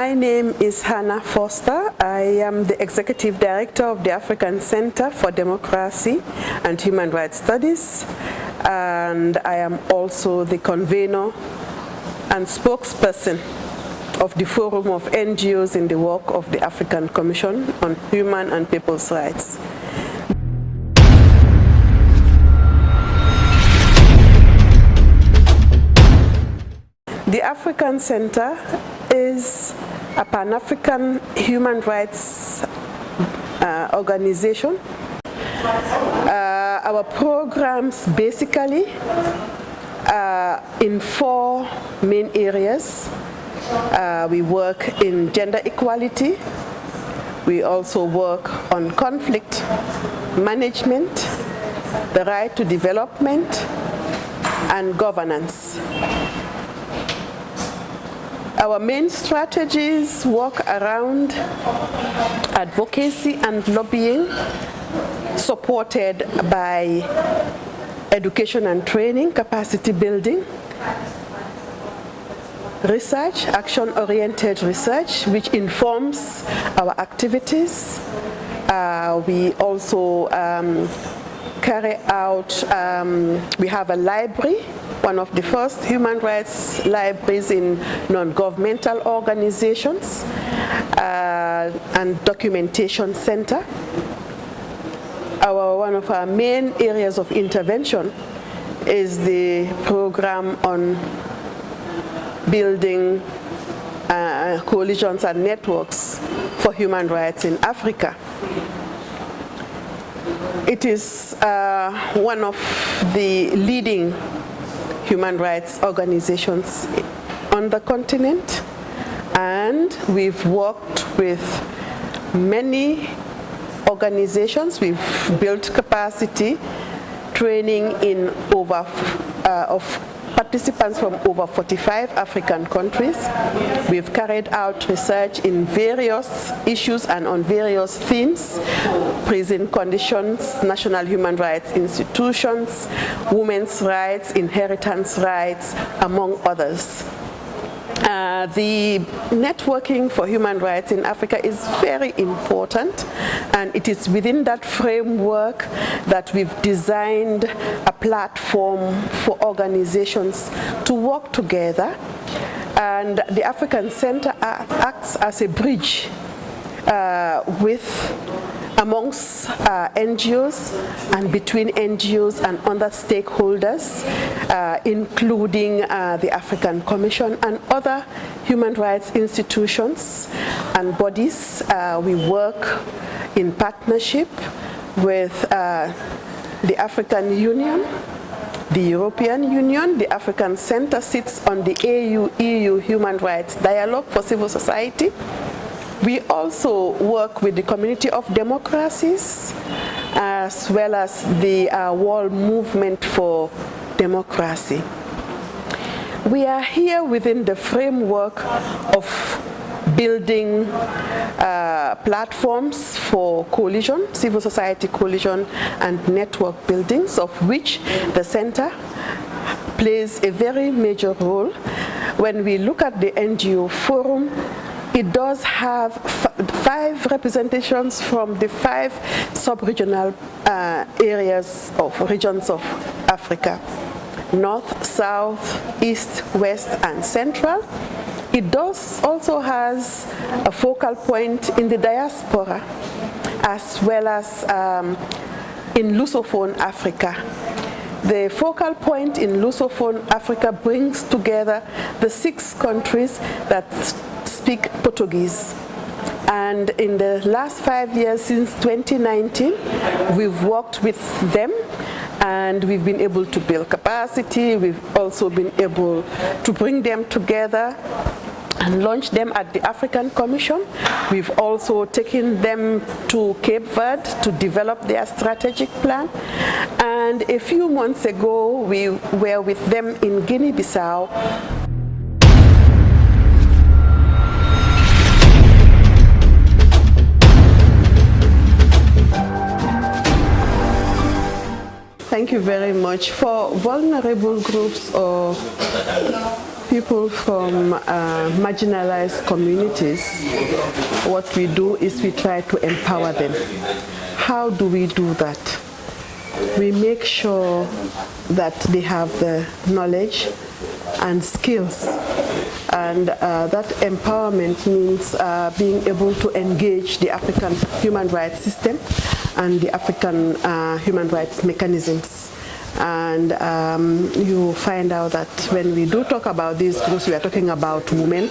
My name is Hannah FORSTER. I am the Executive Director of the African Center for Democracy and Human Rights Studies, and I am also the convener and spokesperson of the Forum of NGOs in the work of the African Commission on Human and People's Rights. The African Center is a Pan-African human rights organization. Our programs basically are in 4 main areas. We work in gender equality. We also work on conflict management, the right to development, and governance. Our main strategies work around advocacy and lobbying, supported by education and training, capacity building, research, action-oriented research, which informs our activities. We also carry out, we have a library, one of the first human rights libraries in non-governmental organizations, and documentation center. One of our main areas of intervention is the program on building coalitions and networks for human rights in Africa. It is one of the leading human rights organizations on the continent, and we've worked with many organizations. We've built capacity training in of participants from over 45 African countries. We've carried out research in various issues and on various themes: prison conditions, national human rights institutions, women's rights, inheritance rights, among others. The networking for human rights in Africa is very important, and it is within that framework that we've designed a platform for organizations to work together. And the African Center acts as a bridge amongst NGOs and between NGOs and other stakeholders, including the African Commission and other human rights institutions and bodies. We work in partnership with the African Union, the European Union. The African Center sits on the AU-EU Human Rights Dialogue for Civil Society. We also work with the Community of Democracies, as well as the World Movement for Democracy. We are here within the framework of building platforms for coalition, civil society coalition, and network buildings, of which the Center plays a very major role. When we look at the NGO Forum, it does have 5 representations from the 5 sub-regional areas of regions of Africa: North, South, East, West, and Central. It does also has a focal point in the diaspora, as well as in Lusophone Africa. The focal point in Lusophone Africa brings together the 6 countries that speak Portuguese. And in the last 5 years, since 2019, we've worked with them, and we've been able to build capacity. We've also been able to bring them together and launch them at the African Commission. We've also taken them to Cape Verde to develop their strategic plan. And a few months ago, we were with them in Guinea-Bissau. Thank you very much. For vulnerable groups or people from marginalized communities, what we do is we try to empower them. How do we do that? We make sure that they have the knowledge and skills, and that empowerment means being able to engage the African human rights system and the African human rights mechanisms. And you find out that when we do talk about these groups, we are talking about women,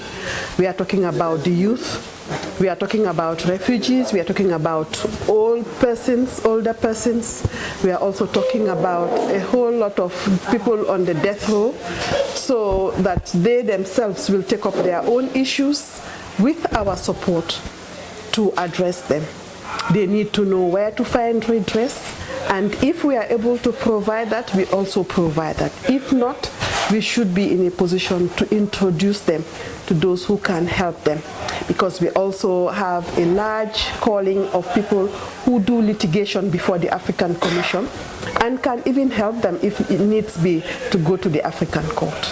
we are talking about the youth, we are talking about refugees, we are talking about old persons, older persons. We are also talking about a whole lot of people on the death row, so that they themselves will take up their own issues with our support to address them. They need to know where to find redress, and if we are able to provide that, we also provide that. If not, we should be in a position to introduce them to those who can help them, because we also have a large calling of people who do litigation before the African Commission and can even help them if it needs be to go to the African Court.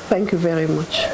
Thank you very much.